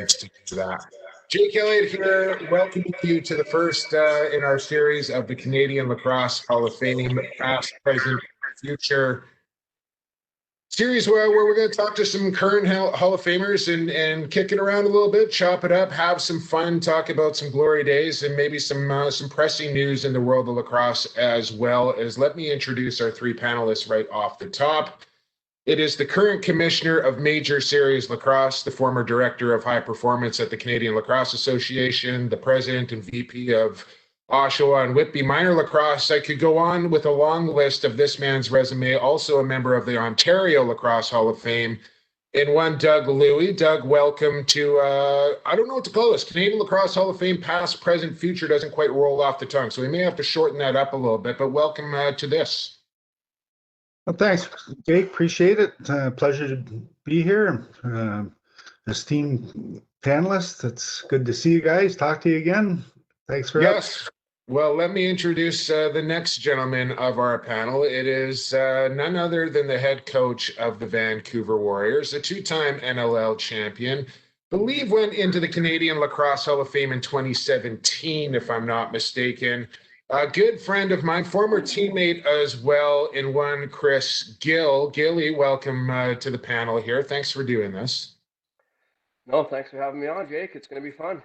minutes to do that. Jake Elliott here, welcoming you to the first in our series of the Canadian Lacrosse Hall of Fame, past, present, future series where we're going to talk to some current Hall of Famers and kick it around a little bit, chop it up, have some fun, talk about some glory days and maybe some pressing news in the world of lacrosse, as well as let me introduce our three panelists right off the top. It is the current commissioner of Major Series Lacrosse, the former director of high performance at the Canadian Lacrosse Association, the president and VP of Oshawa and Whitby Minor Lacrosse. I could go on with a long list of this man's resume, also a member of the Ontario Lacrosse Hall of Fame. In one, Doug Luey. Doug, welcome to, I don't know what to call this, Canadian Lacrosse Hall of Fame, past, present, future doesn't quite roll off the tongue, so we may have to shorten that up a little bit, but welcome to this. Well, thanks, Jake. Appreciate it. Pleasure to be here. Esteemed panelists, it's good to see you guys. Talk to you again. Thanks for Yes. Well, let me introduce the next gentleman of our panel. It is none other than the head coach of the Vancouver Warriors, a two-time NLL champion. Believe went into the Canadian Lacrosse Hall of Fame in 2017, if I'm not mistaken. A good friend of mine, former teammate as well in one, Chris Gill. Gilly, welcome to the panel here. Thanks for doing this. No, thanks for having me on, Jake. It's going to be fun.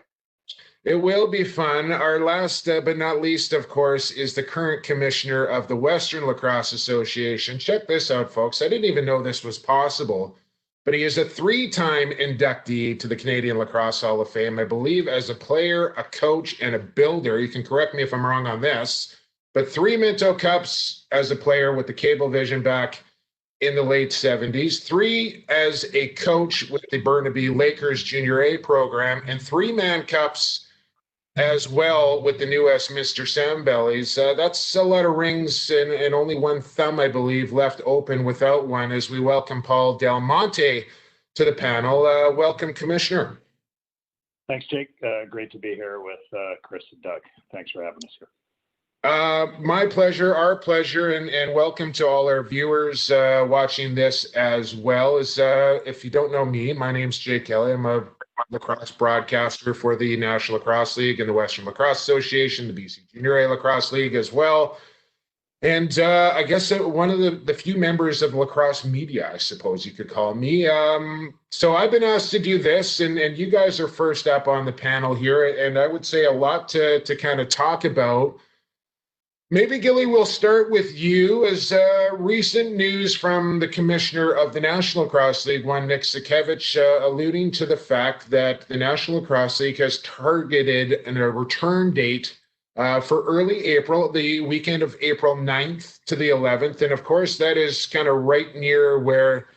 It will be fun. Our last but not least, of course, is the current commissioner of the Western Lacrosse Association. Check this out, folks. I didn't even know this was possible, but he is a three-time inductee to the Canadian Lacrosse Hall of Fame, I believe, as a player, a coach, and a builder. You can correct me if I'm wrong on this, but 3 Minto Cups as a player with the Cablevision back in the late 70s, 3 as a coach with the Burnaby Lakers Junior A program, and 3 Man Cups as well with the new Westminster Sandbellies. That's a lot of rings and only one thumb, I believe, left open without one, as we welcome Paul Dal Monte to the panel. Welcome, Commissioner. Thanks, Jake. Great to be here with Chris and Doug. Thanks for having us here. My pleasure, our pleasure, and welcome to all our viewers watching this as well. If you don't know me, my name's Jake Elliott. I'm a lacrosse broadcaster for the National Lacrosse League and the Western Lacrosse Association, the BC Junior A Lacrosse League as well. And I guess one of the few members of lacrosse media, I suppose you could call me. So I've been asked to do this, and you guys are first up on the panel here, and I would say a lot to kind of talk about. Maybe, Gilly, we'll start with you as recent news from the commissioner of the National Lacrosse League, one Nick Sakevich, alluding to the fact that the National Lacrosse League has targeted a return date for early April, the weekend of April 9th to the 11th. And of course, that is kind of right near where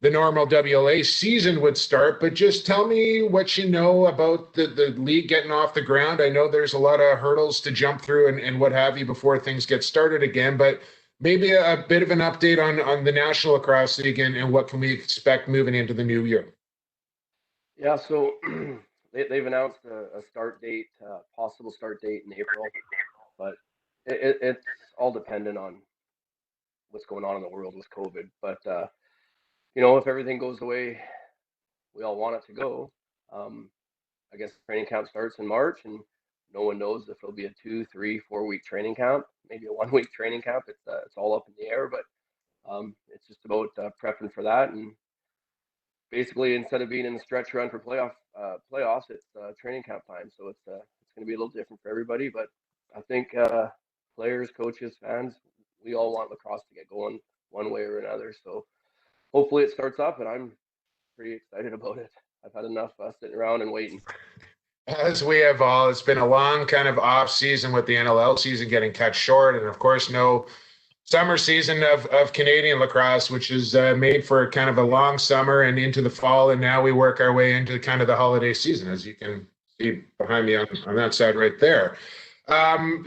the normal WLA season would start, but just tell me what you know about the league getting off the ground. I know there's a lot of hurdles to jump through and what have you before things get started again, but maybe a bit of an update on the National Lacrosse League and what can we expect moving into the new year? Yeah, so they've announced a start date, possible start date in April, but it's all dependent on what's going on in the world with COVID. But you know, if everything goes the way we all want it to go, I guess training camp starts in March, and no one knows if it'll be a 2, 3, 4 week training camp, maybe a 1 week training camp. It's all up in the air, but it's just about prepping for that. And basically, instead of being in the stretch run for playoffs, it's training camp time. So it's going to be a little different for everybody. But I think players, coaches, fans, we all want lacrosse to get going one way or another. So hopefully it starts up, and I'm pretty excited about it. I've had enough sitting around and waiting. As we have all, it's been a long kind of off season with the NLL season getting cut short, and of course no summer season of Canadian lacrosse, which is made for kind of a long summer and into the fall, and now we work our way into kind of the holiday season, as you can see behind me on that side right there.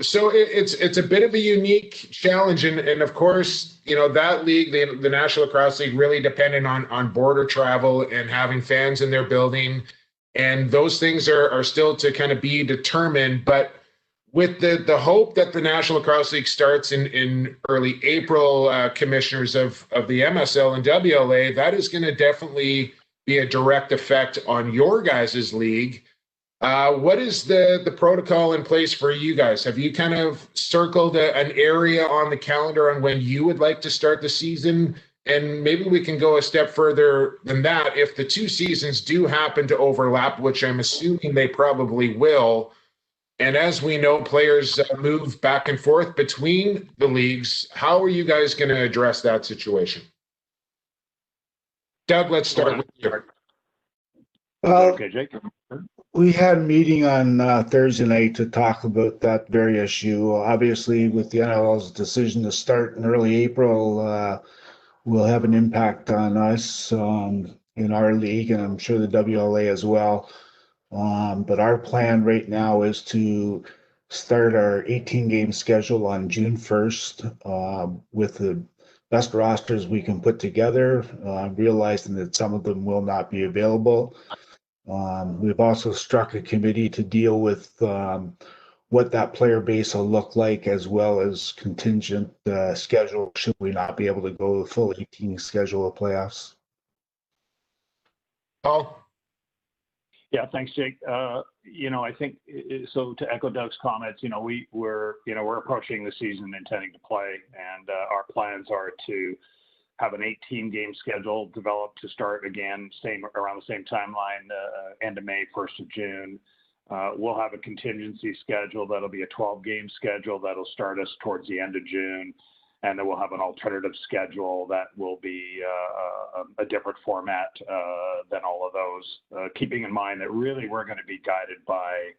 So it's a bit of a unique challenge, and of course, you know, that league, the National Lacrosse League, really dependent on border travel and having fans in their building, and those things are still to kind of be determined. But with the hope that the National Lacrosse League starts in early April, commissioners of the MSL and WLA, that is going to definitely be a direct effect on your guys' league. What is the protocol in place for you guys? Have you kind of circled an area on the calendar on when you would like to start the season? And maybe we can go a step further than that. If the two seasons do happen to overlap, which I'm assuming they probably will, and as we know, players move back and forth between the leagues, how are you guys going to address that situation? Doug, let's start with you. Okay, Jake. We had a meeting on Thursday night to talk about that very issue. Obviously, with the NLL's decision to start in early April, will have an impact on us in our league, and I'm sure the WLA as well. But our plan right now is to start our 18-game schedule on June 1st with the best rosters we can put together, realizing that some of them will not be available. We've also struck a committee to deal with what that player base will look like, as well as contingent schedule should we not be able to go the full 18 schedule of playoffs. Paul? Yeah, thanks, Jake. I think so. To echo Doug's comments, we're approaching the season intending to play, and our plans are to have an 18-game schedule developed to start again, around the same timeline, end of May, 1st of June. We'll have a contingency schedule that'll be a 12-game schedule that'll start us towards the end of June, and then we'll have an alternative schedule that will be a different format than all of those, keeping in mind that really we're going to be guided by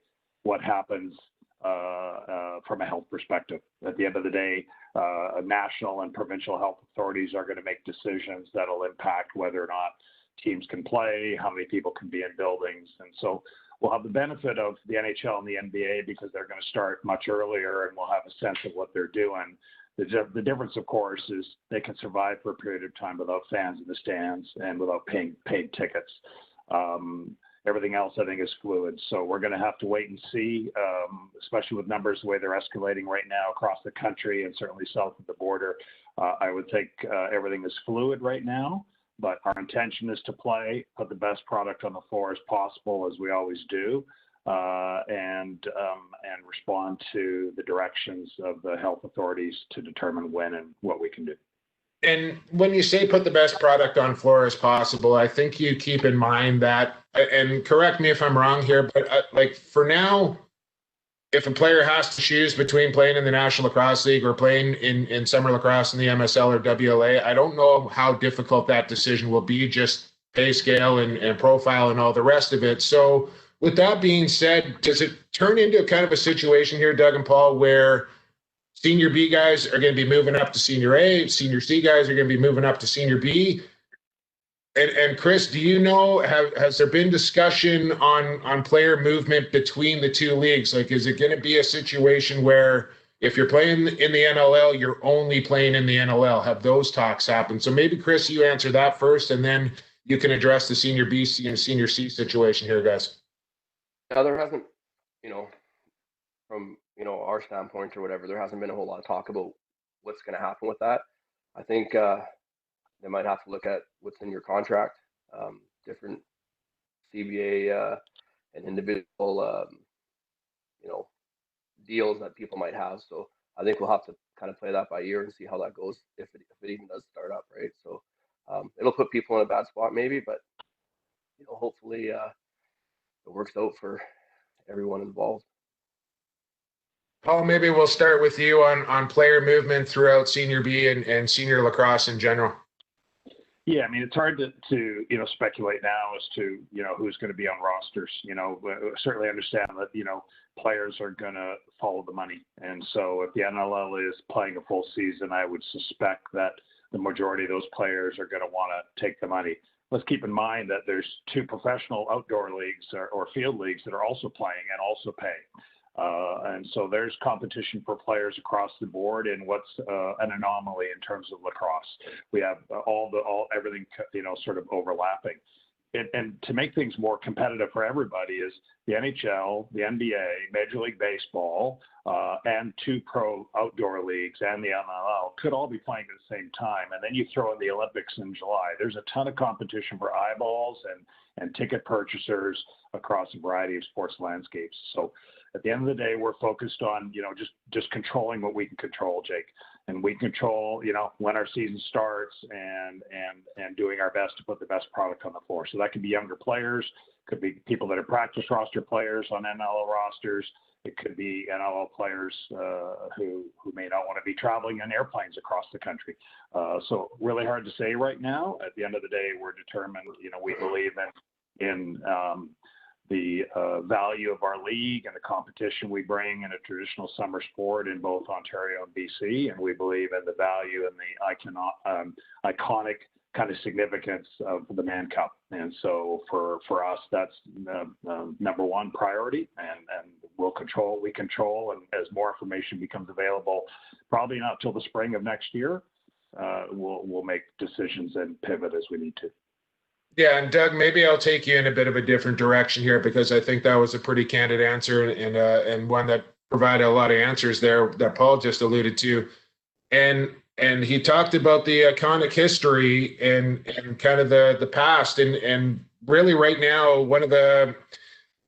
what happens from a health perspective. At the end of the day, national and provincial health authorities are going to make decisions that'll impact whether or not teams can play, how many people can be in buildings. And so we'll have the benefit of the NHL and the NBA because they're going to start much earlier, and we'll have a sense of what they're doing. The difference, of course, is they can survive for a period of time without fans in the stands and without paying paid tickets. Everything else, I think, is fluid. So we're going to have to wait and see, especially with numbers the way they're escalating right now across the country and certainly south of the border. I would think everything is fluid right now, but our intention is to play, put the best product on the floor as possible, as we always do, and respond to the directions of the health authorities to determine when and what we can do. And when you say put the best product on floor as possible, I think you keep in mind that, and correct me if I'm wrong here, but like for now, if a player has to choose between playing in the National Lacrosse League or playing in summer lacrosse in the MSL or WLA, I don't know how difficult that decision will be, just pay scale and profile and all the rest of it. So with that being said, does it turn into kind of a situation here, Doug and Paul, where Senior B guys are going to be moving up to Senior A, Senior C guys are going to be moving up to Senior B? And Chris, do you know, has there been discussion on player movement between the two leagues? Like, is it going to be a situation where if you're playing in the NLL, you're only playing in the NLL? Have those talks happened? So maybe, Chris, you answer that first, and then you can address the Senior B and Senior C situation here, guys. Yeah, there hasn't, from our standpoint or whatever, there hasn't been a whole lot of talk about what's going to happen with that. I think they might have to look at what's in your contract, different CBA and individual deals that people might have. So I think we'll have to kind of play that by ear and see how that goes, if it even does start up, right? So it'll put people in a bad spot maybe, but hopefully it works out for everyone involved. Paul, maybe we'll start with you on player movement throughout Senior B and Senior Lacrosse in general. Yeah, I mean, it's hard to speculate now as to, who's going to be on rosters. Certainly understand that, players are going to follow the money. And so if the NLL is playing a full season, I would suspect that the majority of those players are going to want to take the money. Let's keep in mind that there's two professional outdoor leagues or field leagues that are also playing and also pay. And so there's competition for players across the board in what's an anomaly in terms of lacrosse. We have everything, sort of overlapping. and to make things more competitive for everybody is the NHL, the NBA, Major League Baseball, and 2 pro outdoor leagues and the MLL could all be playing at the same time. And then you throw in the Olympics in July. There's a ton of competition for eyeballs and ticket purchasers across a variety of sports landscapes. So at the end of the day, we're focused on, just controlling what we can control, Jake. And we control, when our season starts and doing our best to put the best product on the floor. So that could be younger players, could be people that are practice roster players on NLL rosters. It could be NLL players who may not want to be traveling in airplanes across the country. So really hard to say right now. At the end of the day, we're determined, we believe in the value of our league and the competition we bring in a traditional summer sport in both Ontario and BC. And we believe in the value and the iconic kind of significance of the Mann Cup. And so for us, that's number one priority, and we control. And as more information becomes available, probably not till the spring of next year, we'll make decisions and pivot as we need to. Yeah, and Doug, maybe I'll take you in a bit of a different direction here, because I think that was a pretty candid answer and one that provided a lot of answers there that Paul just alluded to. And he talked about the iconic history and kind of the past. And really right now, one of the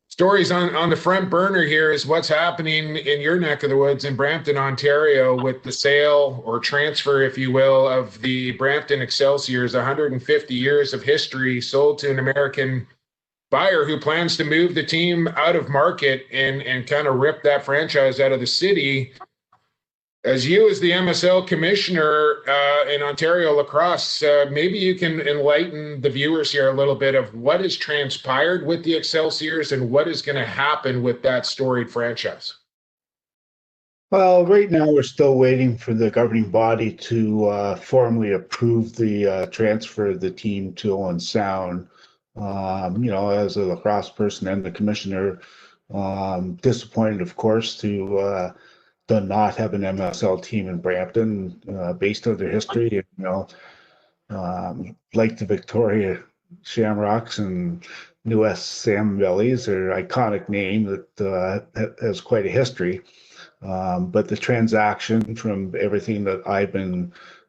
stories on the front burner here is what's happening in your neck of the woods in Brampton, Ontario, with the sale or transfer, if you will, of the Brampton Excelsiors, 150 years of history, sold to an American buyer who plans to move the team out of market and kind of rip that franchise out of the city. As you, as the MSL commissioner in Ontario Lacrosse, maybe you can enlighten the viewers here a little bit of what has transpired with the Excelsiors and what is going to happen with that storied franchise. Well, right now we're still waiting for the governing body to formally approve the transfer of the team to Owen Sound. As a lacrosse person and the commissioner, disappointed, of course, to not have an MSL team in Brampton based on their history. Like the Victoria Shamrocks and New West Salmon Bellies, are an iconic name that has quite a history. But the transaction, from everything that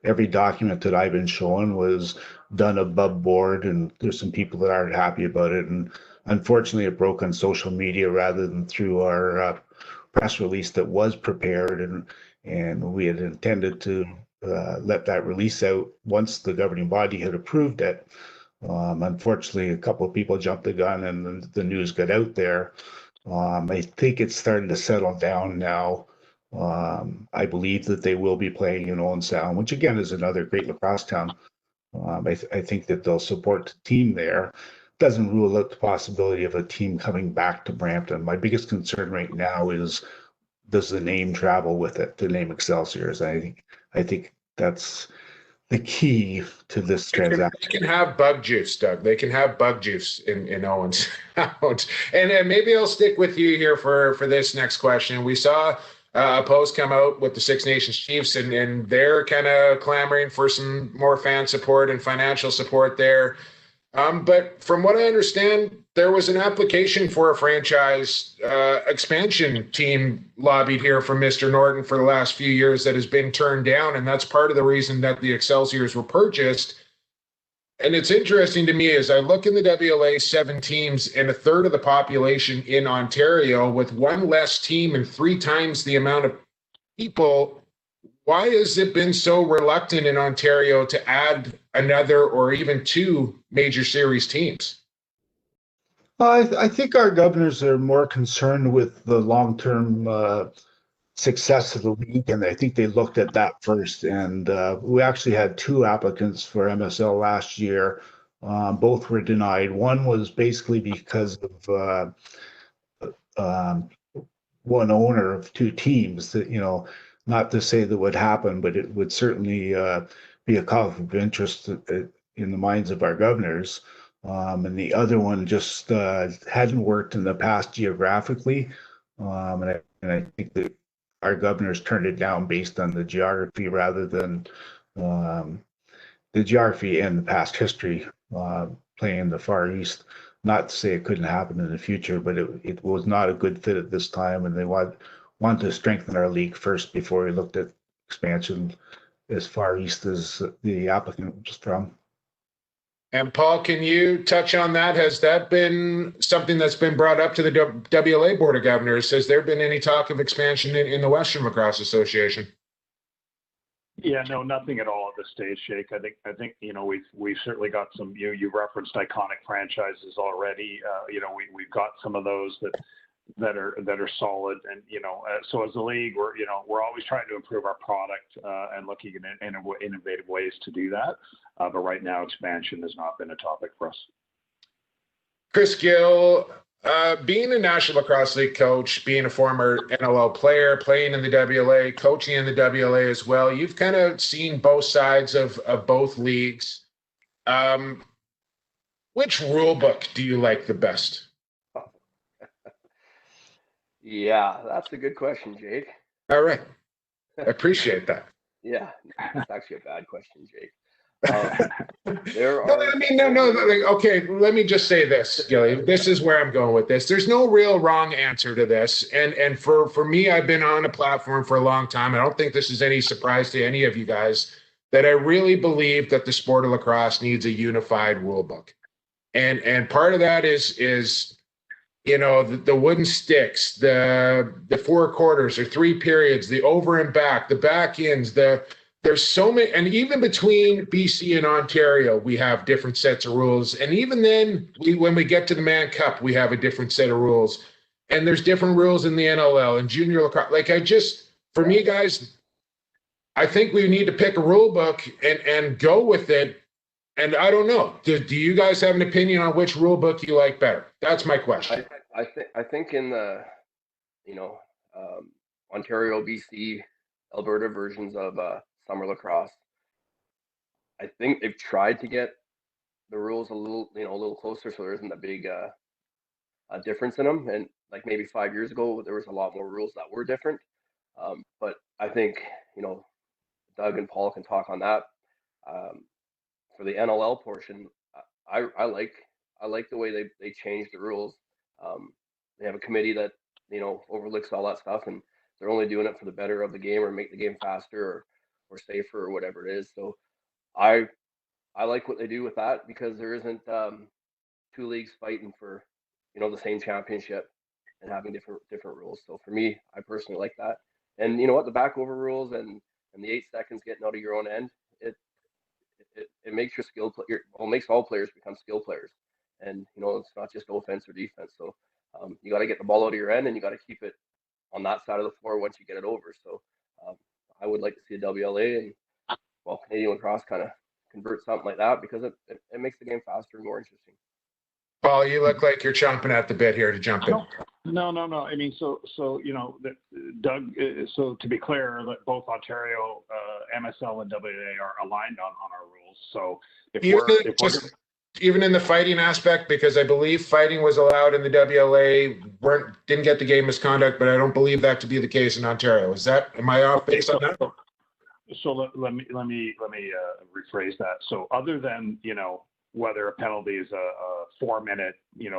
every document that I've been shown, was done above board, and there's some people that aren't happy about it. And unfortunately, it broke on social media rather than through our press release that was prepared, and we had intended to let that release out once the governing body had approved it. Unfortunately, a couple of people jumped the gun and the news got out there. I think it's starting to settle down now. I believe that they will be playing in Owen Sound, which again is another great lacrosse town. I think that they'll support the team there. Doesn't rule out the possibility of a team coming back to Brampton. My biggest concern right now is, does the name travel with it, the name Excelsiors? I think that's the key to this transaction. They can have bug juice, Doug. They can have bug juice in Owens. And maybe I'll stick with you here for this next question. We saw a post come out with the Six Nations Chiefs, and they're kind of clamoring for some more fan support and financial support there. But from what I understand, there was an application for a franchise expansion team lobbied here from Mr. Norton for the last few years that has been turned down, and that's part of the reason that the Excelsiors were purchased. And it's interesting to me as I look in the WLA, 7 teams and a third of the population in Ontario, with one less team and 3 times the amount of people. Why has it been so reluctant in Ontario to add another or even 2 major series teams? I think our governors are more concerned with the long-term success of the league, and I think they looked at that first. And we actually had 2 applicants for MSL last year. Both were denied. One was basically because of one owner of 2 teams that, not to say that would happen, but it would certainly be a conflict of interest in the minds of our governors. And the other one just hadn't worked in the past geographically. And I think that our governors turned it down based on the geography rather than the geography and the past history. playing in the Far East. Not to say it couldn't happen in the future, but it was not a good fit at this time, and they wanted to strengthen our league first before we looked at expansion as far east as the applicant was from. And Paul, can you touch on that? Has that been something that's been brought up to the WLA Board of Governors? Has there been any talk of expansion in the Western Lacrosse Association? Yeah, no, nothing at all at this stage, Jake. I think we've certainly got some. You referenced iconic franchises already. We've got some of those that are solid, and so as a league, we're always trying to improve our product and looking at innovative ways to do that. But right now, expansion has not been a topic for us. Chris Gill, being a National Lacrosse League coach, being a former NLL player, playing in the WLA, coaching in the WLA as well, you've kind of seen both sides of both leagues. Which rule book do you like the best? Yeah, that's a good question, Jake. All right. I appreciate that. Yeah, it's actually a bad question, Jake. There No, are. I mean, no. Okay, let me just say this, Gilly. This is where I'm going with this. There's no real wrong answer to this. And for me, I've been on a platform for a long time. I don't think this is any surprise to any of you guys that I really believe that the sport of lacrosse needs a unified rule book. And part of that is the wooden sticks, the 4 quarters or 3 periods, the over and back, the back ends, there's so many, and even between BC and Ontario, we have different sets of rules. And even then, when we get to the Mann Cup, we have a different set of rules. And there's different rules in the NLL and junior lacrosse. For me, guys, I think we need to pick a rule book and go with it. And I don't know. Do you guys have an opinion on which rule book you like better? That's my question. I think in the Ontario, BC, Alberta versions of summer lacrosse, I think they've tried to get the rules a little closer, so there isn't a big a difference in them. And like maybe 5 years ago, there was a lot more rules that were different. But I think Doug and Paul can talk on that. For the NLL portion, I like the way they changed the rules. They have a committee that overlooks all that stuff, and they're only doing it for the better of the game or make the game faster or safer or whatever it is. So I like what they do with that, because there isn't 2 leagues fighting for the same championship and having different rules. So for me, I personally like that. And you know what, the back over rules and the 8 seconds getting out of your own end, it makes makes all players become skill players. And it's not just offense or defense. So you got to get the ball out of your end, and you got to keep it on that side of the floor once you get it over. So I would like to see a WLA and Canadian lacrosse kind of convert something like that, because it makes the game faster and more interesting. Paul, you look like you're chomping at the bit here to jump in. No. I mean, Doug. So to be clear, that both Ontario, MSL, and WA are aligned on our rules. So even in the fighting aspect, because I believe fighting was allowed in the WLA, didn't get the game misconduct, but I don't believe that to be the case in Ontario. Am I off base on that? So let me rephrase that. So other than whether a penalty is a 4-minute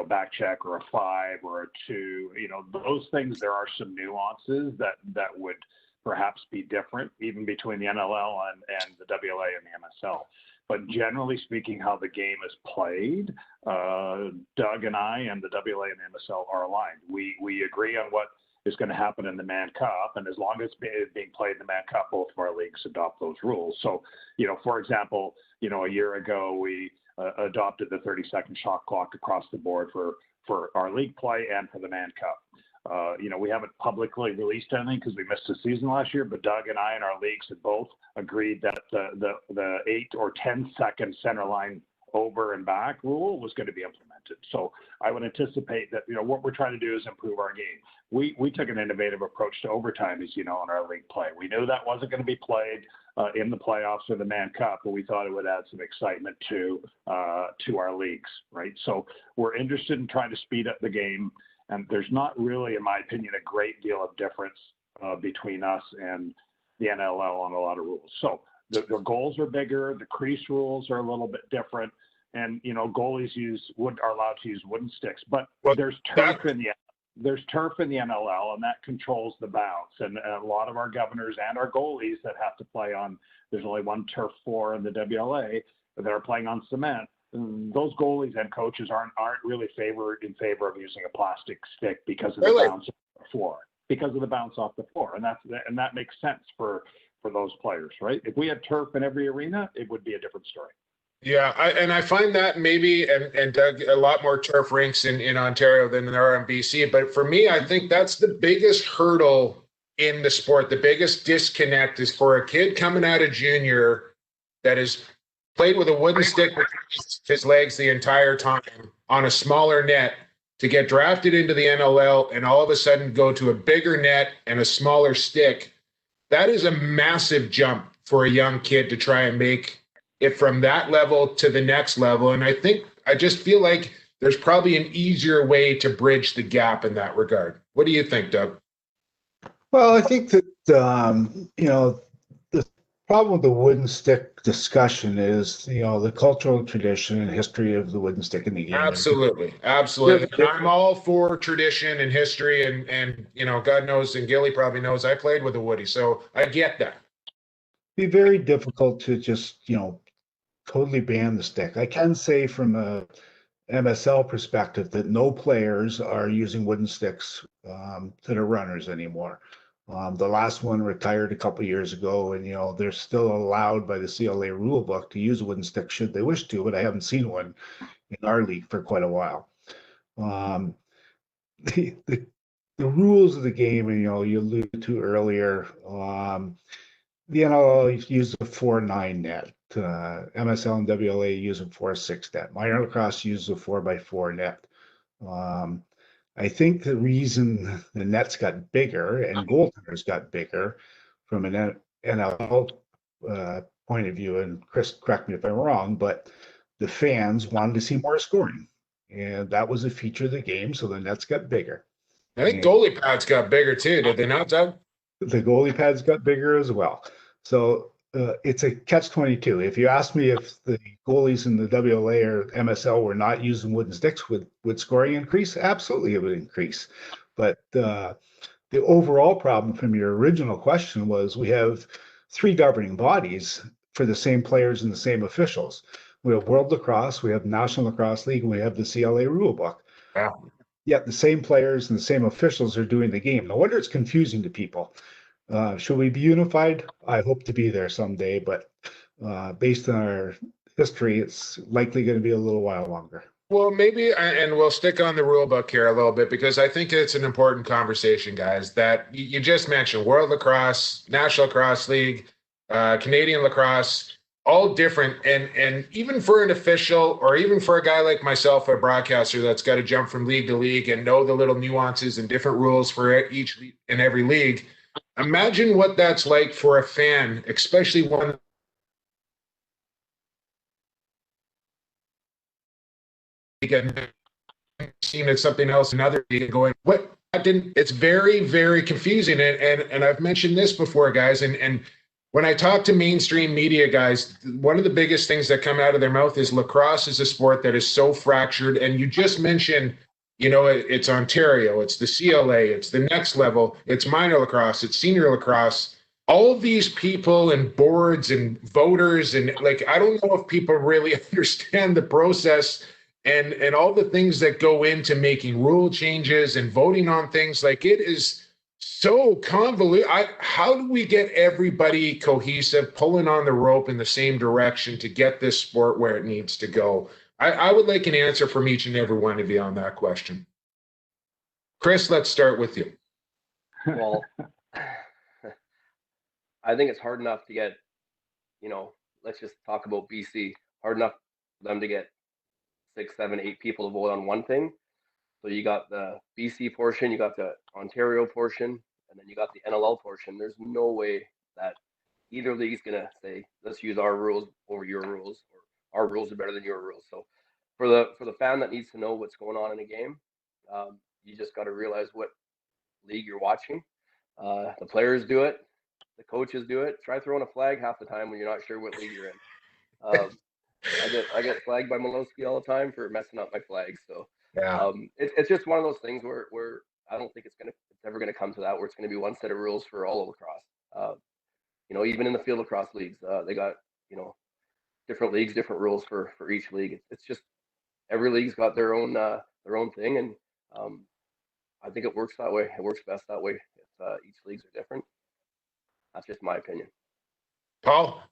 back check or a 5 or a 2, those things, there are some nuances that would perhaps be different even between the NLL and the WLA and the MSL. But generally speaking, how the game is played, Doug and I and the WLA and the MSL are aligned. We agree on what is going to happen in the Mann Cup, and as long as it's being played in the Mann Cup, both of our leagues adopt those rules. So, for example, a year ago we adopted the 30-second shot clock across the board for our league play and for the Mann Cup. We haven't publicly released anything because we missed the season last year, but Doug and I and our leagues had both agreed that the 8 or 10-second center line over and back rule was going to be implemented. So I would anticipate that, what we're trying to do is improve our game. We took an innovative approach to overtime, as you know, in our league play. We knew that wasn't going to be played in the playoffs or the Mann Cup, but we thought it would add some excitement to our leagues, right? So we're interested in trying to speed up the game, and there's not really, in my opinion, a great deal of difference between us and the NLL on a lot of rules. So the goals are bigger, the crease rules are a little bit different, and goalies are allowed to use wooden sticks, but Well, there's turf in the NLL, and that controls the bounce. And a lot of our governors and our goalies that have to play on, there's only one turf floor in the WLA that are playing on cement. And those goalies and coaches aren't really in favor of using a plastic stick because of the bounce off the floor. Because of the bounce off the floor, and that makes sense for those players, right? If we had turf in every arena, it would be a different story. Yeah, I find that maybe, and Doug, a lot more turf rinks in Ontario than there are in BC. But for me, I think that's the biggest hurdle in the sport. The biggest disconnect is for a kid coming out of junior that has played with a wooden stick between his legs the entire time on a smaller net to get drafted into the NLL and all of a sudden go to a bigger net and a smaller stick. That is a massive jump for a young kid to try and make it from that level to the next level. And I just feel like there's probably an easier way to bridge the gap in that regard. What do you think, Doug? Well, I think that, the problem with the wooden stick discussion is, the cultural tradition and history of the wooden stick in the game. Absolutely. And I'm all for tradition and history, and God knows, and Gilly probably knows, I played with a Woody, so I get that. It'd be very difficult to just, totally ban the stick. I can say from a MSL perspective that no players are using wooden sticks that are runners anymore. The last one retired a couple years ago, and they're still allowed by the CLA rule book to use a wooden stick should they wish to, but I haven't seen one in our league for quite a while. The rules of the game, and you alluded to earlier, the NLL uses a 4-9 net. MSL and WLA use a 4-6 net. Minor lacrosse uses a 4x4 net. I think the reason the nets got bigger and goaltenders got bigger from an NLL point of view, and Chris, correct me if I'm wrong, but the fans wanted to see more scoring. And that was a feature of the game, so the nets got bigger. I think goalie pads got bigger too, did they not, Doug? The goalie pads got bigger as well. So it's a catch-22. If you ask me if the goalies in the WLA or MSL were not using wooden sticks, would scoring increase? Absolutely, it would increase. But the overall problem from your original question was we have 3 governing bodies for the same players and the same officials. We have World Lacrosse, we have National Lacrosse League, and we have the CLA rulebook. Yeah. Yet the same players and the same officials are doing the game. No wonder it's confusing to people. Should we be unified? I hope to be there someday, but based on our history, it's likely going to be a little while longer. Well, maybe, and we'll stick on the rule book here a little bit, because I think it's an important conversation, guys, that you just mentioned. World Lacrosse, National Lacrosse League, Canadian Lacrosse, all different. And even for an official, or even for a guy like myself, a broadcaster that's got to jump from league to league and know the little nuances and different rules for each and every league, imagine what that's like for a fan, especially one seeing it something else, another league, going, what? That didn't. It's very, very confusing. And I've mentioned this before, guys. And when I talk to mainstream media guys, one of the biggest things that come out of their mouth is lacrosse is a sport that is so fractured. And you just mentioned, it's Ontario, it's the CLA, it's the next level, it's minor lacrosse, it's senior lacrosse. All of these people and boards and voters, and I don't know if people really understand the process and all the things that go into making rule changes and voting on things. It is so convoluted. How do we get everybody cohesive, pulling on the rope in the same direction to get this sport where it needs to go? I would like an answer from each and every one of you on that question. Chris, let's start with you. Well, I think it's hard enough to get, let's just talk about BC. Hard enough for them to get 6, 7, 8 people to vote on one thing. So you got the BC portion, you got the Ontario portion, and then you got the NLL portion. There's no way that either league's gonna say, let's use our rules over your rules, or our rules are better than your rules. So for the fan that needs to know what's going on in a game, you just got to realize what league you're watching. The players do it, the coaches do it. Try throwing a flag half the time when you're not sure what league you're in. I get flagged by Molosky all the time for messing up my flags. So Yeah. it's just one of those things where I don't think it's ever gonna come to that where it's gonna be one set of rules for all of lacrosse. Even in the field lacrosse leagues, they got different leagues, different rules for each league. It's just every league's got their own thing, and I think it works that way. It works best that way if each leagues are different. That's just my opinion. Paul?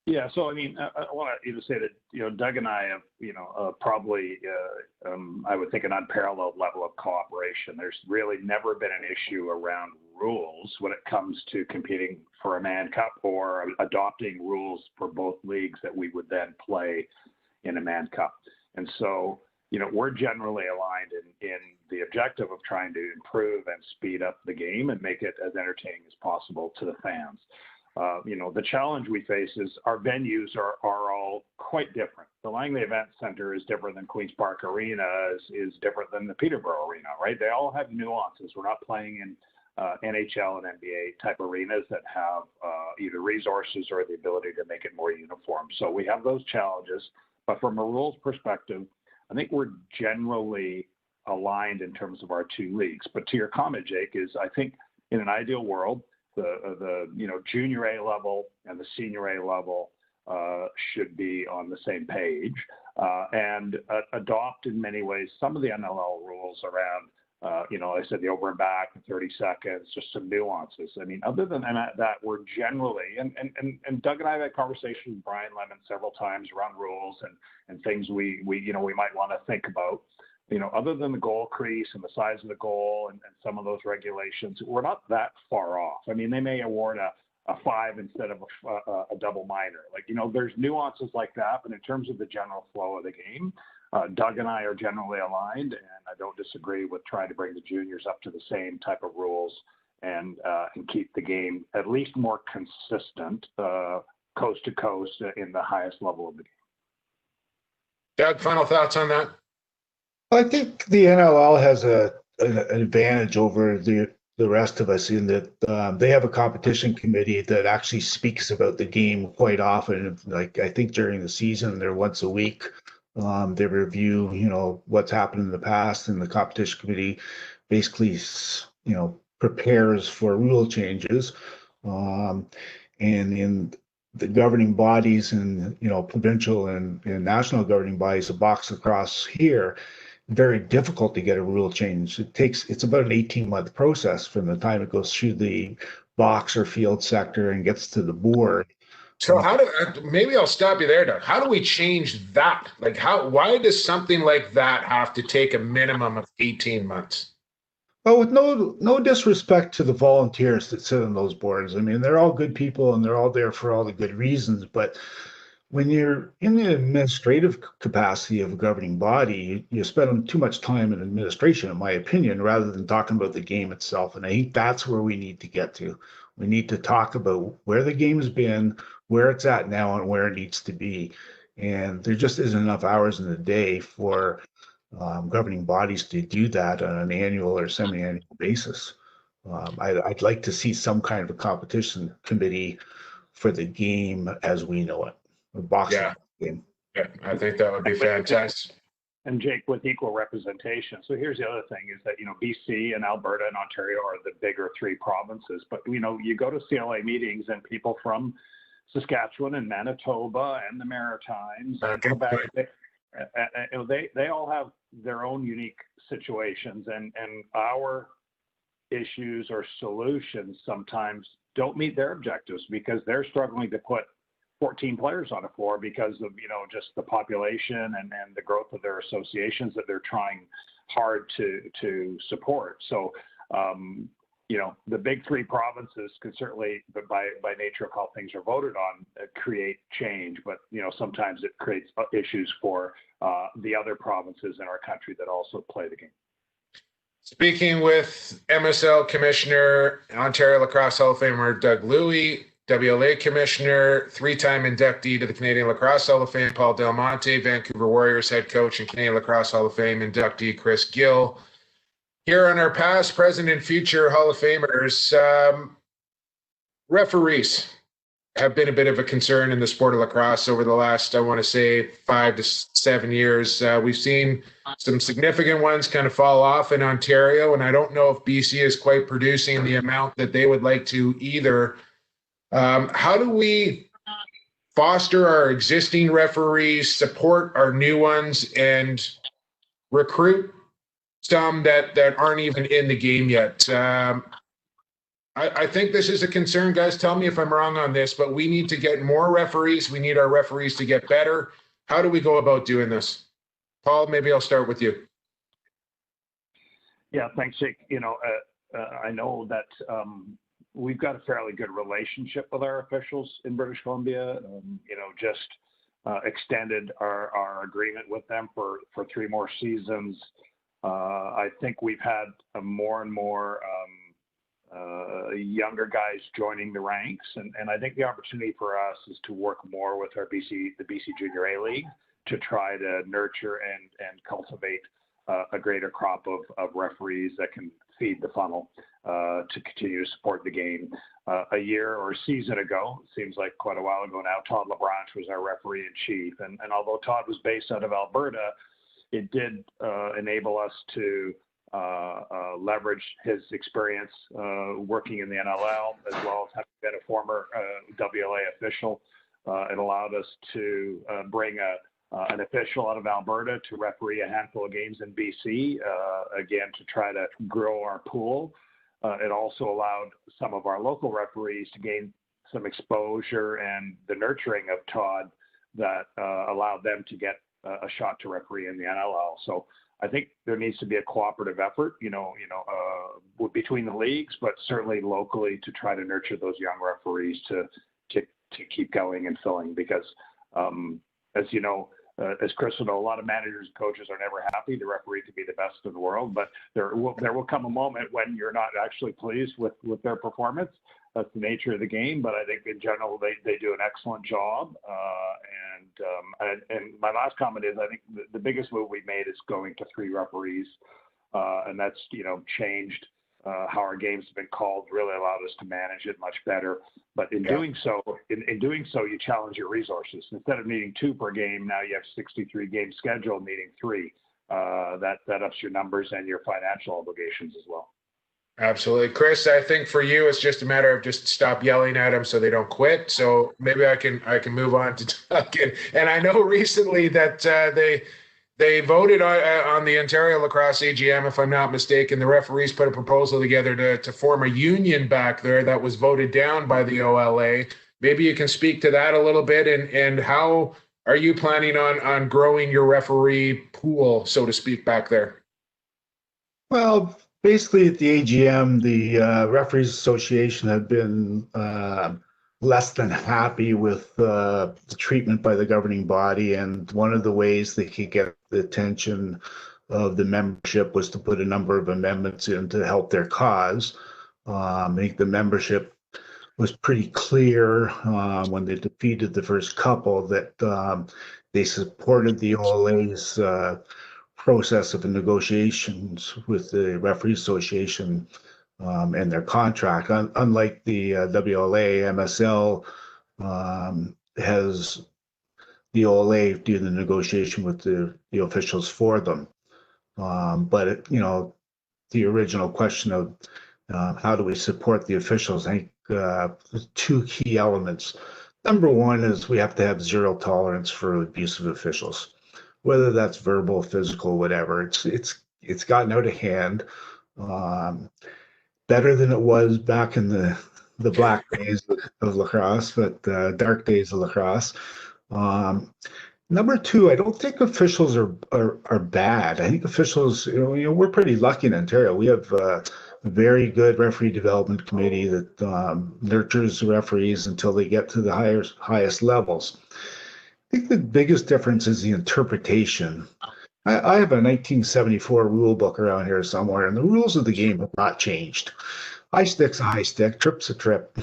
Yeah, so I mean, I want to even say that Doug and I have probably I would think an unparalleled level of cooperation. There's really never been an issue around rules when it comes to competing for a Mann Cup or adopting rules for both leagues that we would then play in a Mann Cup. And so we're generally aligned in the objective of trying to improve and speed up the game and make it as entertaining as possible to the fans. The challenge we face is our venues are all quite different. The Langley Event Center is different than Queen's Park Arena, is different than the Peterborough Arena, right? They all have nuances. We're not playing in NHL and NBA type arenas that have either resources or the ability to make it more uniform. So we have those challenges. But from a rules perspective, I think we're generally aligned in terms of our two leagues. But to your comment, Jake, is I think in an ideal world, the junior A level and the senior A level should be on the same page and adopt in many ways some of the NLL rules around, I said the over and back, 30 seconds, just some nuances. I mean, other than that, we're generally, and Doug and I have had conversations with Brian Lemon several times around rules and things we might want to think about. Other than the goal crease and the size of the goal and some of those regulations, we're not that far off. I mean, they may award a 5 instead of a double minor. There's nuances like that, but in terms of the general flow of the game, Doug and I are generally aligned, and I don't disagree with trying to bring the juniors up to the same type of rules and keep the game at least more consistent coast to coast in the highest level of the game. Doug, final thoughts on that? I think the NLL has an advantage over the rest of us in that they have a competition committee that actually speaks about the game quite often. Like I think during the season, they're once a week. They review, what's happened in the past, and the competition committee basically, prepares for rule changes. And in the governing bodies and, provincial and national governing bodies of box lacrosse here, very difficult to get a rule change. It's about an 18-month process from the time it goes through the box or field sector and gets to the board. So maybe I'll stop you there, Doug. How do we change that? Why does something like that have to take a minimum of 18 months? Well, with no disrespect to the volunteers that sit on those boards. I mean, they're all good people and they're all there for all the good reasons, but when you're in the administrative capacity of a governing body, you spend too much time in administration, in my opinion, rather than talking about the game itself. And I think that's where we need to get to. We need to talk about where the game's been, where it's at now, and where it needs to be. And there just isn't enough hours in the day for governing bodies to do that on an annual or semi-annual basis. I'd like to see some kind of a competition committee for the game as we know it. Boxing game. Yeah, I think that would be fantastic. And Jake, with equal representation. So here's the other thing is that, BC and Alberta and Ontario are the bigger three provinces. But, you go to CLA meetings and people from Saskatchewan and Manitoba and the Maritimes and Quebec, they all have their own unique situations. And our issues or solutions sometimes don't meet their objectives because they're struggling to put 14 players on a floor because of, just the population and the growth of their associations that they're trying hard to support. So, the big three provinces could certainly, but by nature of how things are voted on, create change. But, sometimes it creates issues for the other provinces in our country that also play the game. Speaking with MSL Commissioner, Ontario Lacrosse Hall of Famer Doug Luey, WLA Commissioner, 3-time inductee to the Canadian Lacrosse Hall of Fame, Paul Dal Monte, Vancouver Warriors head coach and Canadian Lacrosse Hall of Fame inductee, Chris Gill. Here on our past, present, and future Hall of Famers, referees. have been a bit of a concern in the sport of lacrosse over the last, I want to say, 5 to 7 years. We've seen some significant ones kind of fall off in Ontario, and I don't know if BC is quite producing the amount that they would like to either. How do we foster our existing referees, support our new ones, and recruit some that aren't even in the game yet? I think this is a concern, guys. Tell me if I'm wrong on this, but we need to get more referees. We need our referees to get better. How do we go about doing this? Paul, maybe I'll start with you. Yeah, thanks, Jake. I know that we've got a fairly good relationship with our officials in British Columbia. Just extended our agreement with them for 3 more seasons. I think we've had more and more younger guys joining the ranks, and I think the opportunity for us is to work more with the BC Junior A League to try to nurture and cultivate a greater crop of referees that can feed the funnel to continue to support the game. A year or a season ago, it seems like quite a while ago now, Todd LeBranche was our referee in chief, and although Todd was based out of Alberta, it did enable us to leverage his experience working in the NLL, as well as having been a former WLA official. It allowed us to bring an official out of Alberta to referee a handful of games in BC, again, to try to grow our pool. It also allowed some of our local referees to gain some exposure and the nurturing of Todd that allowed them to get a shot to referee in the NLL. So I think there needs to be a cooperative effort, between the leagues, but certainly locally to try to nurture those young referees to keep going and filling. Because, as you know, as Chris will know, a lot of managers and coaches are never happy the referee to be the best in the world, but there will come a moment when you're not actually pleased with their performance. That's the nature of the game, but I think in general they do an excellent job. And my last comment is I think the biggest move we made is going to 3 referees, and that's changed how our games have been called. Really allowed us to manage it much better. But in doing so, you challenge your resources. Instead of needing 2 per game, now you have 63 game schedule, needing 3. That ups your numbers and your financial obligations as well. Absolutely. Chris, I think for you, it's just a matter of just stop yelling at them so they don't quit. So maybe I can move on to talking. And I know recently that they voted on the Ontario Lacrosse AGM, if I'm not mistaken. The referees put a proposal together to form a union back there that was voted down by the OLA. Maybe you can speak to that a little bit, and how are you planning on growing your referee pool, so to speak, back there? Well, basically at the AGM, the Referees Association have been less than happy with the treatment by the governing body, and one of the ways they could get the attention of the membership was to put a number of amendments in to help their cause. I think the membership was pretty clear when they defeated the first couple that they supported the OLA's process of the negotiations with the Referees Association and their contract. Unlike the WLA, MSL has the OLA do the negotiation with the officials for them. But the original question of how do we support the officials? I think there's 2 key elements. Number one is we have to have 0 tolerance for abusive officials, whether that's verbal, physical, whatever. It's gotten out of hand. Better than it was back in the black days of lacrosse, but dark days of lacrosse. Number 2, I don't think officials are bad. I think officials, we're pretty lucky in Ontario. We have a very good referee development committee that nurtures referees until they get to the highest levels. I think the biggest difference is the interpretation. I have a 1974 rule book around here somewhere, and the rules of the game have not changed. High stick's a high stick, trip's a trip.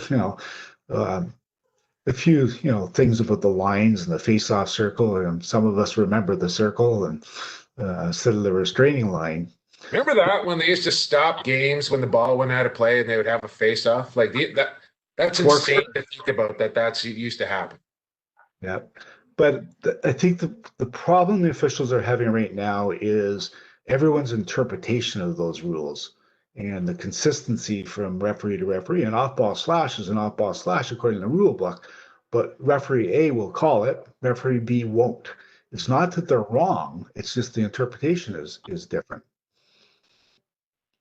A few things about the lines and the face-off circle, and some of us remember the circle and instead of the restraining line. Remember that when they used to stop games when the ball went out of play and they would have a face-off like that? That's insane to think about that. That's used to happen. Yeah. But I think the problem the officials are having right now is everyone's interpretation of those rules and the consistency from referee to referee. An off-ball slash is an off-ball slash according to the rule book, but referee A will call it, referee B won't. It's not that they're wrong, it's just the interpretation is different.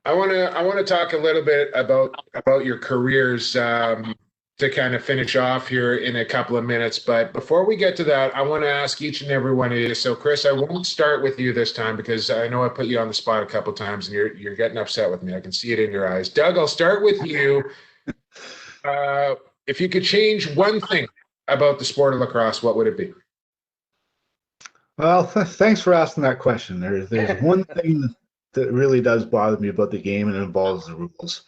I want to talk a little bit about your careers to kind of finish off here in a couple of minutes. But before we get to that, I want to ask each and every one of you. So, Chris, I won't start with you this time because I know I put you on the spot a couple of times and you're getting upset with me. I can see it in your eyes. Doug, I'll start with you. If you could change one thing about the sport of lacrosse, what would it be? Well, thanks for asking that question. There's one thing that really does bother me about the game and it involves the rules,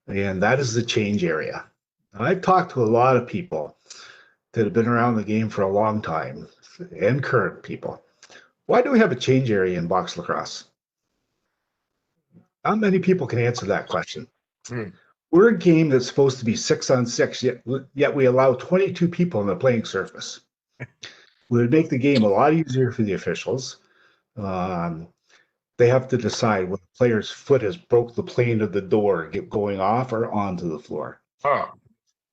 and that is the change area. I've talked to a lot of people that have been around the game for a long time and current people. Why do we have a change area in box lacrosse? Not many people can answer that question. We're a game that's supposed to be 6-on-6, yet we allow 22 people on the playing surface. It would make the game a lot easier for the officials. They have to decide when the player's foot has broke the plane of the door, going off or onto the floor. Oh.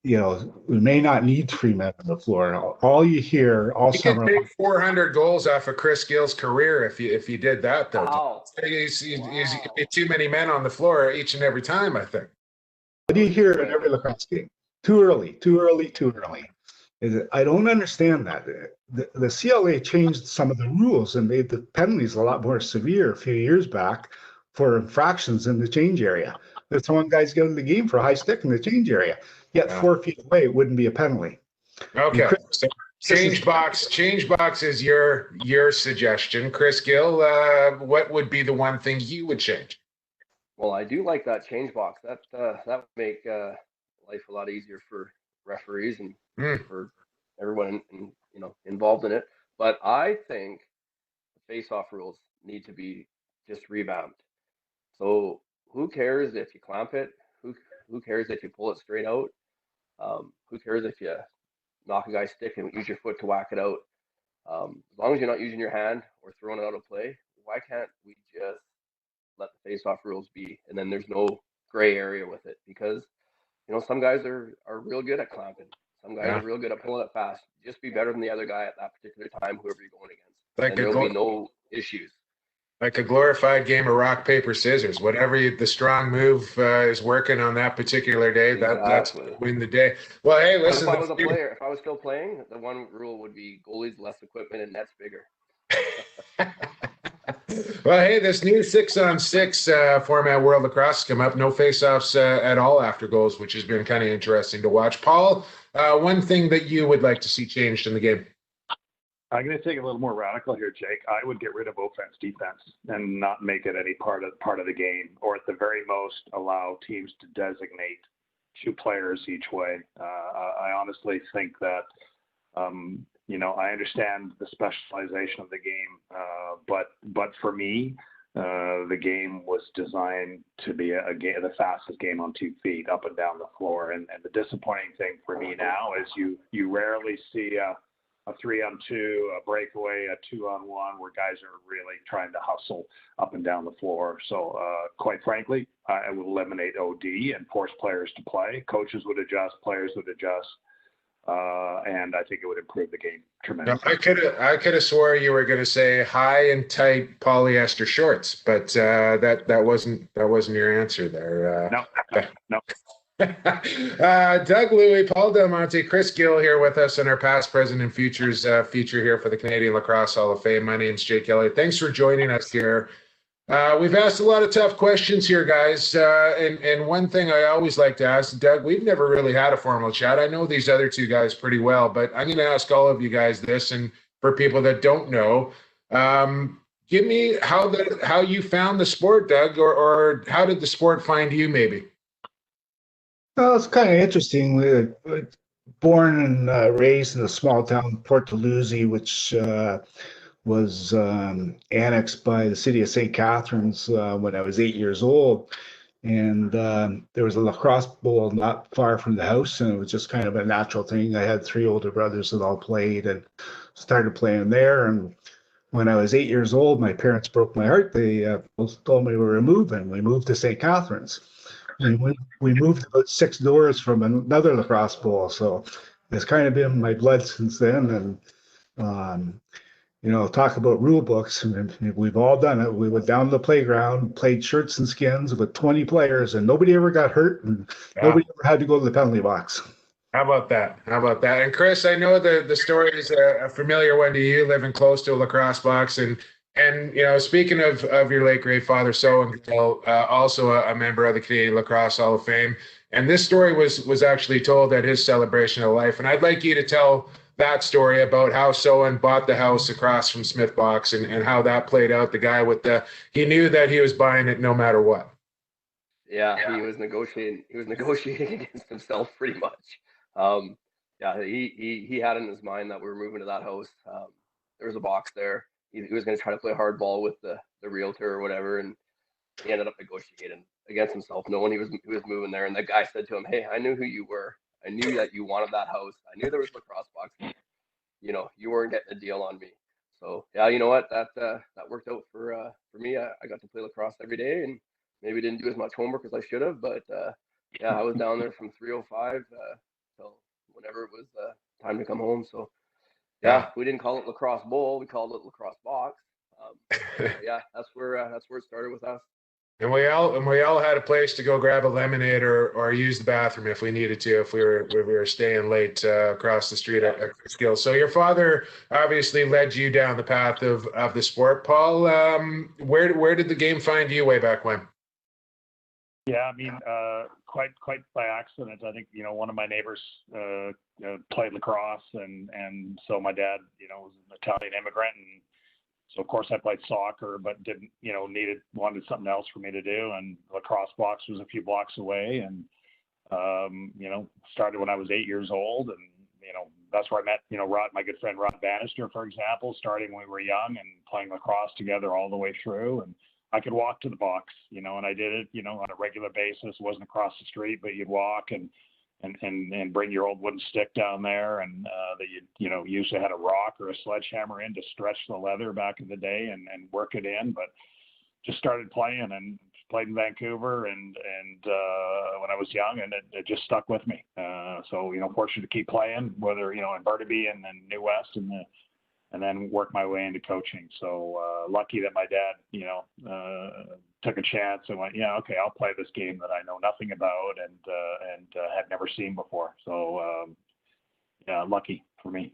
You know, we may not need 3 men on the floor. All you hear all summer. You could take 400 goals off of Chris Gill's career if you did that, though. Wow. He's too many men on the floor each and every time, I think. What do you hear in every lacrosse game? Too early, too early, too early. I don't understand that. The CLA changed some of the rules and made the penalties a lot more severe a few years back for infractions in the change area. They're throwing guys out of the game for a high stick in the change area. Yet 4 feet away, it wouldn't be a penalty. Okay. So change box is your suggestion. Chris Gill, what would be the one thing you would change? Well, I do like that change box. That would make life a lot easier for referees and for everyone involved in it. But I think the face-off rules need to be just revamped. So who cares if you clamp it? Who cares if you pull it straight out? Who cares if you knock a guy's stick and use your foot to whack it out? As long as you're not using your hand or throwing it out of play, why can't we just let the face-off rules be? And then there's no gray area with it, because some guys are real good at clamping. Some guys are real good at pulling it fast. Just be better than the other guy at that particular time, whoever you're going against. And there'll be no issues. Like a glorified game of rock, paper, scissors. Whatever the strong move is working on that particular day, that's win the day. Well, hey, listen. If I was a player, if I was still playing, the one rule would be goalies less equipment and nets bigger. Well, hey, this new 6-on-6 format World Lacrosse has come up. No face-offs at all after goals, which has been kind of interesting to watch. Paul, one thing that you would like to see changed in the game? I'm going to take a little more radical here, Jake. I would get rid of offense, defense, and not make it any part of the game, or at the very most allow teams to designate 2 players each way. I honestly think that, I understand the specialization of the game, but for me, the game was designed to be the fastest game on 2 feet, up and down the floor. And the disappointing thing for me now is you rarely see a 3-on-2, a breakaway, a 2-on-1, where guys are really trying to hustle up and down the floor. So quite frankly, I would eliminate OD and force players to play. Coaches would adjust, players would adjust, and I think it would improve the game tremendously. I could have swore you were going to say high and tight polyester shorts, but that wasn't your answer there. No. Doug, Luey, Paul Dal Monte, Chris Gill here with us in our past, present, and futures feature here for the Canadian Lacrosse Hall of Fame. My name's Jake Elliott. Thanks for joining us here. We've asked a lot of tough questions here, guys. And one thing I always like to ask, Doug, we've never really had a formal chat. I know these other 2 guys pretty well, but I'm going to ask all of you guys this. And for people that don't know, give me how you found the sport, Doug, or how did the sport find you, maybe? Well, it's kind of interesting. We were born and raised in a small town, Port Dalhousie, which was annexed by the city of St. Catharines when I was 8 years old. And there was a lacrosse bowl not far from the house, and it was just kind of a natural thing. I had three older brothers that all played and started playing there. And when I was 8 years old, my parents broke my heart. They both told me we were moving. We moved to St. Catharines. And we moved about six doors from another lacrosse bowl. So it's kind of been in my blood since then. And um, talk about rule books. And we've all done it. We went down to the playground, played shirts and skins with 20 players, and nobody ever got hurt, and Yeah. nobody ever had to go to the penalty box. How about that? How about that? And Chris, I know the story is a familiar one to you, living close to a lacrosse box, and speaking of your late great father, and Gill, also a member of the Canadian Lacrosse Hall of Fame, and this story was actually told at his celebration of life, and I'd like you to tell that story about how Sohan bought the house across from Smith Box and how that played out. The guy he knew that he was buying it no matter what. Yeah, he was negotiating. He was negotiating against himself pretty much. Yeah, he had in his mind that we were moving to that house. There was a box there. He was going to try to play hardball with the realtor or whatever, and he ended up negotiating against himself, knowing he was moving there. And the guy said to him, "Hey, I knew who you were. I knew that you wanted that house. I knew there was lacrosse box. You weren't getting a deal on me." So yeah, you know what? That worked out for me. I got to play lacrosse every day, and maybe didn't do as much homework as I should have, but yeah, I was down there from 3:05 till whenever it was time to come home. So yeah, we didn't call it lacrosse bowl; we called it lacrosse box. Yeah, that's where it started with us. And we all had a place to go grab a lemonade or use the bathroom if we needed to, if we were staying late across the street at Gill. So your father obviously led you down the path of the sport, Paul. Where did the game find you way back when? Yeah, I mean, quite by accident. I think one of my neighbors played lacrosse, and so my dad was an Italian immigrant, and so of course I played soccer, but didn't wanted something else for me to do, and lacrosse box was a few blocks away, and started when I was 8 years old, and that's where I met Rod, my good friend Rod Bannister, for example, starting when we were young and playing lacrosse together all the way through. And I could walk to the box, and I did it, on a regular basis. It wasn't across the street, but you'd walk and bring your old wooden stick down there, and that you usually had a rock or a sledgehammer in to stretch the leather back in the day and work it in. But just started playing and played in Vancouver and when I was young, and it just stuck with me. So fortunate to keep playing, whether in Burnaby and then New West and then work my way into coaching. So lucky that my dad took a chance and went, yeah, okay, I'll play this game that I know nothing about and had never seen before. So yeah, lucky for me.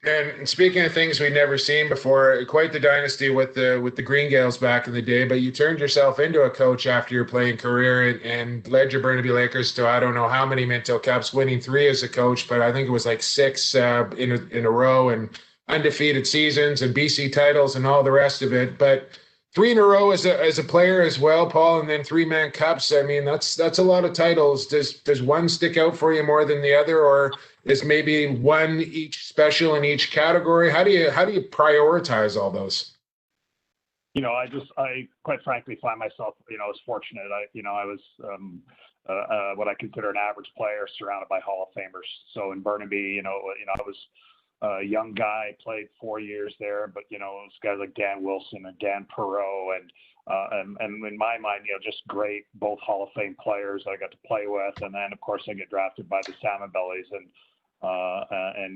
And speaking of things we'd never seen before, quite the dynasty with the Green Gales back in the day. But you turned yourself into a coach after your playing career and led your Burnaby Lakers to I don't know how many Minto Cups, winning 3 as a coach, but I think it was like 6 in a row, and undefeated seasons and BC titles and all the rest of it. But 3 in a row as a player as well, Paul, and then 3-man cups. I mean, that's a lot of titles. Does one stick out for you more than the other, or is maybe one each special in each category? How do you prioritize all those? I quite frankly find myself, as fortunate. I was what I consider an average player surrounded by Hall of Famers. So in Burnaby, I was a young guy, played 4 years there, but it was guys like Dan Wilson and Dan Perot and in my mind, just great, both Hall of Fame players I got to play with, and then of course I get drafted by the Salmon Bellies, and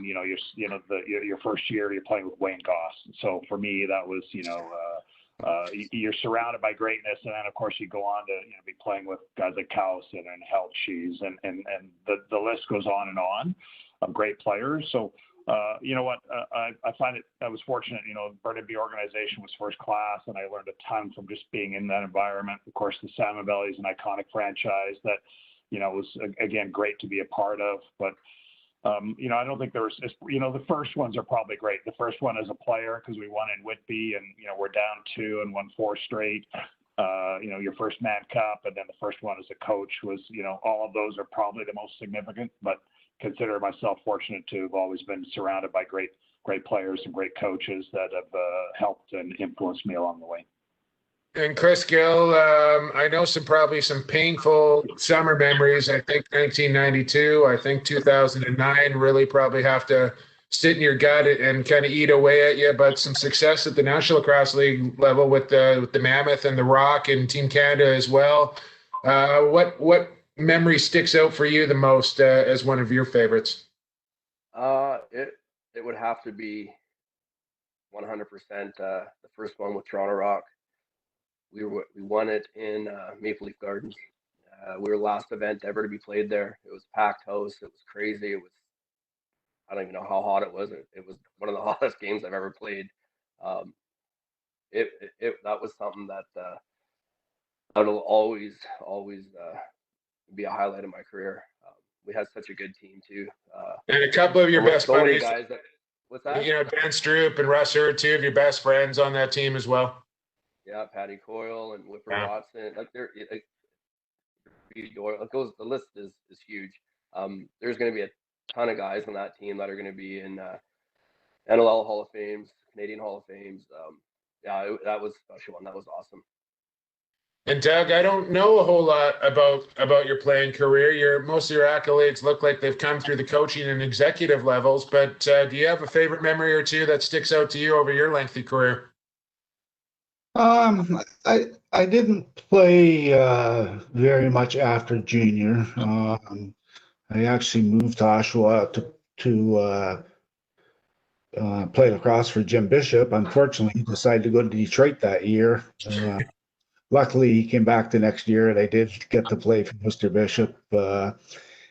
your first year you're playing with Wayne Goss. So for me, that was you're surrounded by greatness, and then of course you go on to be playing with guys like Cowson and Helches, and the list goes on and on of great players. So. I find it, I was fortunate, the Burnaby organization was first class, and I learned a ton from just being in that environment. Of course, the Salmon Bellies, an iconic franchise that, was, again, great to be a part of. But, I don't think there was, the first ones are probably great. The first one as a player, because we won in Whitby, and, we're down 2 and won 4 straight. Your first Man Cup, and then the first one as a coach was, all of those are probably the most significant, but consider myself fortunate to have always been surrounded by great players and great coaches that have helped and influenced me along the way. And Chris Gill, I know probably some painful summer memories. I think 1992, I think 2009 really probably have to sit in your gut and kind of eat away at you. But some success at the National Lacrosse League level with the Mammoth and the Rock and Team Canada as well. What memory sticks out for you the most as one of your favorites? It would have to be 100% the first one with Toronto Rock. We won it in Maple Leaf Gardens. We were the last event ever to be played there. It was packed house. It was crazy. It was, I don't even know how hot it was. It was one of the hottest games I've ever played. Um, that was something that will always be a highlight of my career. We had such a good team too. And a couple of your best so many buddies, guys that. What's that? you know, Dan Stroop and Russ Hurd, two of your best friends on that team as well. Yeah, Patty Coyle and Whipper Yeah. Watson. Like it goes. The list is huge. There's going to be a ton of guys on that team that are going to be in NLL Hall of Fames, Canadian Hall of Fames. That was a special one. That was awesome. And Doug, I don't know a whole lot about your playing career. Most of your accolades look like they've come through the coaching and executive levels. But do you have a favorite memory or two that sticks out to you over your lengthy career? I didn't play very much after junior. I actually moved to Oshawa to play lacrosse for Jim Bishop. Unfortunately, he decided to go to Detroit that year. Luckily, he came back the next year, and I did get to play for Mr. Bishop.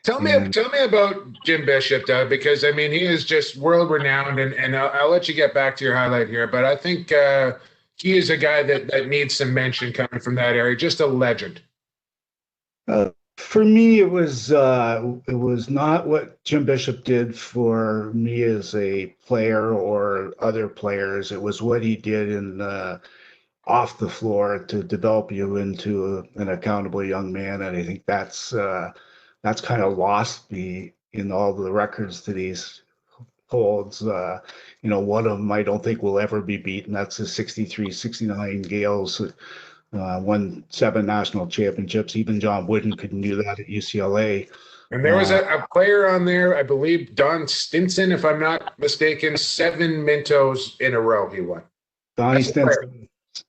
Tell me about Jim Bishop, Doug, because I mean he is just world renowned, and I'll let you get back to your highlight here, but I think he is a guy that needs some mention coming from that area. Just a legend. For me, it was not what Jim Bishop did for me as a player or other players. It was what he did in off the floor to develop you into an accountable young man, and I think that's kind of lost me in all the records that he's holds. One of them I don't think will ever be beaten. That's the 63-69 Gales. Won 7 national championships. Even John Wooden couldn't do that at UCLA. And there was a player on there, I believe, Don Stinson, if I'm not mistaken, 7 Mintos in a row he won. Donnie Stinson,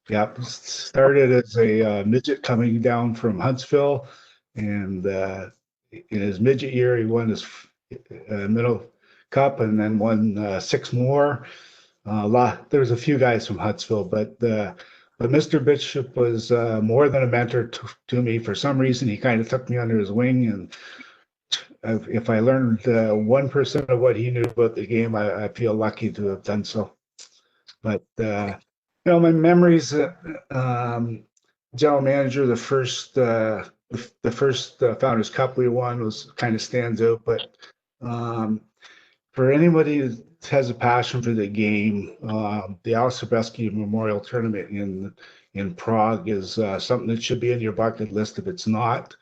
yep, started as a midget coming down from Huntsville, and in his midget year, he won his middle cup, and then won 6 more. There was a few guys from Huntsville, but Mr. Bishop was more than a mentor to me. For some reason, he kind of took me under his wing, and if I learned 1% of what he knew about the game, I feel lucky to have done so. But my memories, general manager, the first Founders Cup we won was kind of stands out. But for anybody that has a passion for the game, the Al Sobieski Memorial Tournament in Prague is something that should be in your bucket list if it's not.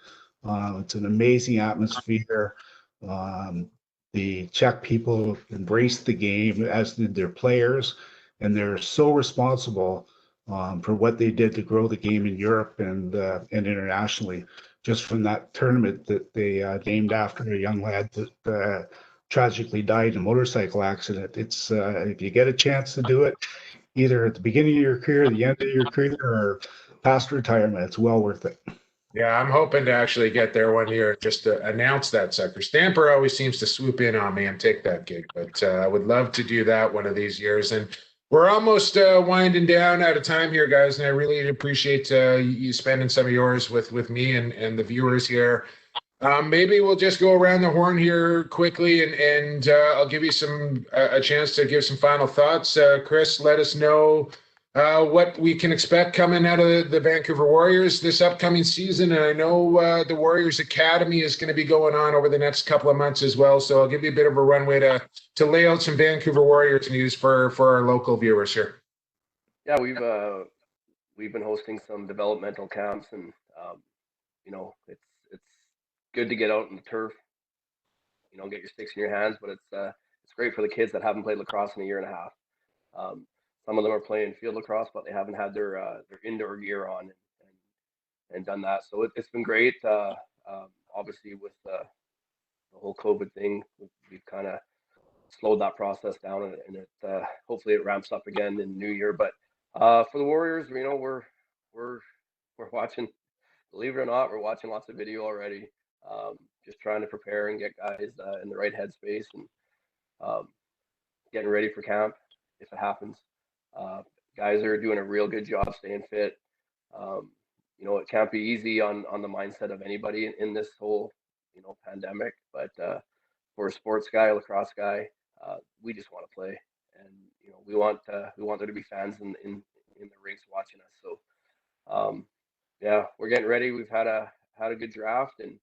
It's an amazing atmosphere. The Czech people embraced the game, as did their players, and they're so responsible for what they did to grow the game in Europe and internationally. Just from that tournament that they named after a young lad that tragically died in a motorcycle accident. It's if you get a chance to do it, either at the beginning of your career, the end of your career, or past retirement, it's well worth it. Yeah, I'm hoping to actually get there one year just to announce that sucker. Stamper always seems to swoop in on me and take that gig, but I would love to do that one of these years. And we're almost winding down out of time here, guys, and I really appreciate you spending some of yours with me and the viewers here. Maybe we'll just go around the horn here quickly, and I'll give you a chance to give some final thoughts. Chris, let us know what we can expect coming out of the Vancouver Warriors this upcoming season. And I know the Warriors Academy is going to be going on over the next couple of months as well. So I'll give you a bit of a runway to lay out some Vancouver Warriors news for our local viewers here. Yeah, we've been hosting some developmental camps, and it's good to get out on the turf, get your sticks in your hands, but it's great for the kids that haven't played lacrosse in a year and a half. some of them are playing field lacrosse, but they haven't had their indoor gear on and done that. So it's been great. Obviously, with the whole COVID thing, we've kind of slowed that process down, and it hopefully it ramps up again in the new year. But for the Warriors, we're watching. Believe it or not, we're watching lots of video already. Just trying to prepare and get guys in the right headspace and getting ready for camp if it happens. Guys are doing a real good job staying fit. It can't be easy on the mindset of anybody in this whole pandemic, but for a sports guy, a lacrosse guy, we just want to play, and we want there to be fans in the rinks watching us. So yeah, we're getting ready. We've had a good draft, and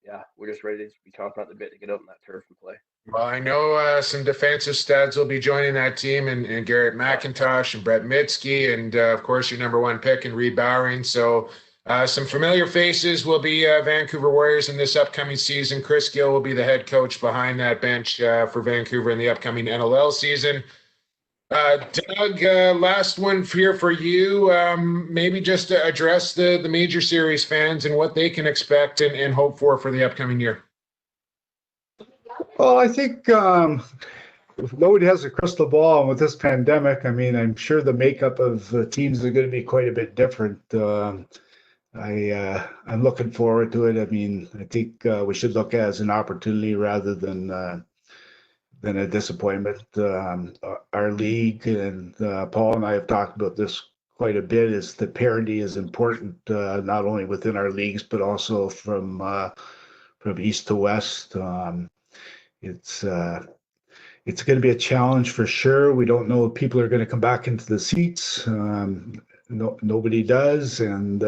yeah, we're just ready to be chomping at the bit to get out on that turf and play. Well, I know some defensive studs will be joining that team, and Garrett McIntosh and Brett Mitski, and of course your number one pick and Reed Bowering. So some familiar faces will be Vancouver Warriors in this upcoming season. Chris Gill will be the head coach behind that bench for Vancouver in the upcoming NLL season. Doug, last one here for you. Maybe just to address the Major Series fans and what they can expect and hope for the upcoming year. Well, I think nobody has a crystal ball with this pandemic. I mean, I'm sure the makeup of the teams are going to be quite a bit different. I'm looking forward to it. I mean, I think we should look at it as an opportunity rather than a disappointment. Our league, and Paul and I have talked about this quite a bit, is that parity is important, not only within our leagues but also from east to west. It's going to be a challenge for sure. We don't know if people are going to come back into the seats. Nobody does, and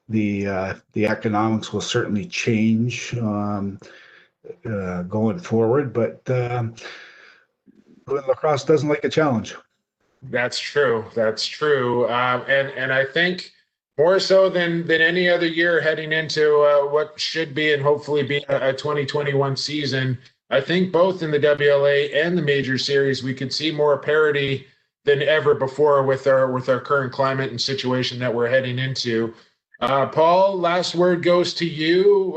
the economics will certainly change going forward. But lacrosse doesn't like a challenge. That's true. That's true. And I think more so than any other year heading into what should be and hopefully be a 2021 season, I think both in the WLA and the Major Series, we could see more parity than ever before with our current climate and situation that we're heading into. Paul, last word goes to you.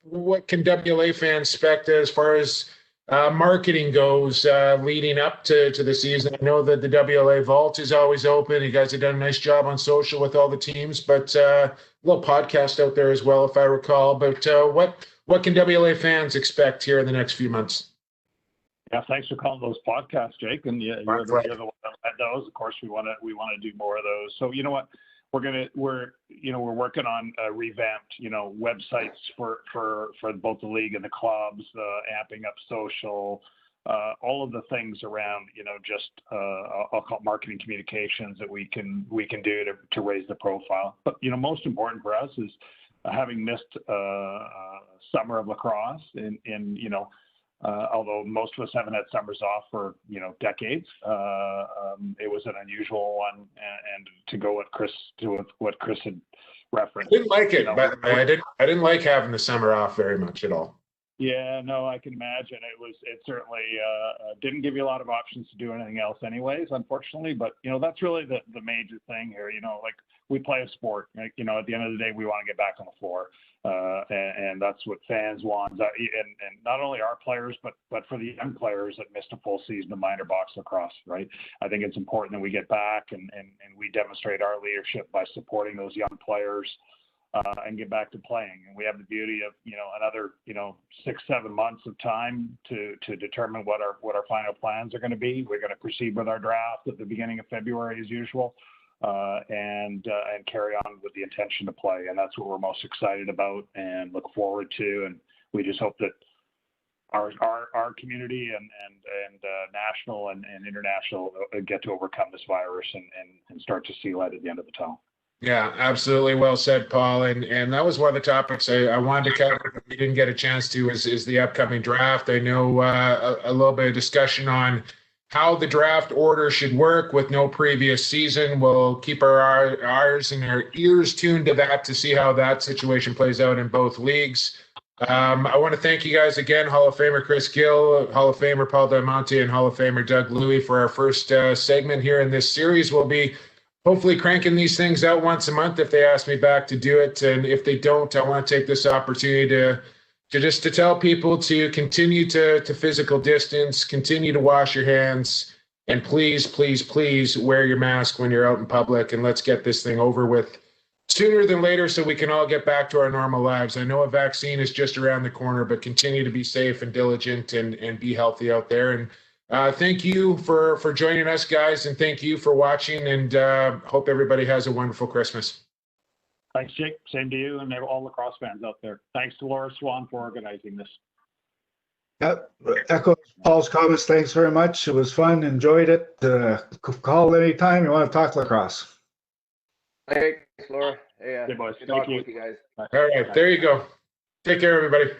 What can WLA fans expect as far as marketing goes leading up to the season? I know that the WLA Vault is always open. You guys have done a nice job on social with all the teams, but a little podcast out there as well, if I recall. But what can WLA fans expect here in the next few months? Yeah, thanks for calling those podcasts, Jake. And you're the one that led those. Of course, we want to do more of those. So you know what? We're working on revamped, websites for both the league and the clubs, amping up social, all of the things around, just I'll call it marketing communications that we can do to raise the profile. But most important for us is having missed summer of lacrosse, in although most of us haven't had summers off for decades, it was an unusual one, and to go with what Chris had referenced. I didn't like it, but I didn't like having the summer off very much at all. Yeah, no, I can imagine. It certainly didn't give you a lot of options to do anything else anyways, unfortunately. But that's really the major thing here. Like, we play a sport. At the end of the day, we want to get back on the floor, and that's what fans want. And not only our players, but for the young players that missed a full season of minor box lacrosse, right? I think it's important that we get back and we demonstrate our leadership by supporting those young players. And get back to playing. And we have the beauty of, another, 6-7 months of time to determine what our final plans are going to be. We're going to proceed with our draft at the beginning of February as usual, and carry on with the intention to play. And that's what we're most excited about and look forward to. And we just hope that our community and national and international get to overcome this virus and start to see light at the end of the tunnel. Yeah, absolutely. Well said, Paul. And that was one of the topics I wanted to cover that we didn't get a chance to is the upcoming draft. I know a little bit of discussion on how the draft order should work with no previous season. We'll keep our eyes and our ears tuned to that to see how that situation plays out in both leagues. I want to thank you guys again, Hall of Famer Chris Gill, Hall of Famer Paul Dal Monte, and Hall of Famer Doug Luey for our first segment here in this series. We'll be hopefully cranking these things out once a month if they ask me back to do it. And if they don't, I want to take this opportunity to tell people to continue to physical distance, continue to wash your hands, and please, please, please wear your mask when you're out in public, and let's get this thing over with sooner than later so we can all get back to our normal lives. I know a vaccine is just around the corner, but continue to be safe and diligent and be healthy out there. And thank you for joining us, guys, and thank you for watching, and hope everybody has a wonderful Christmas. Thanks, Jake. Same to you and all lacrosse fans out there. Thanks to Laura Swan for organizing this. Yep. Echo Paul's comments. Thanks very much. It was fun. Enjoyed it. Call anytime you want to talk lacrosse. Hey, thanks, Laura. Hey, Hey, boys. good Thank talking you. with you guys. All right, there you go. Take care, everybody.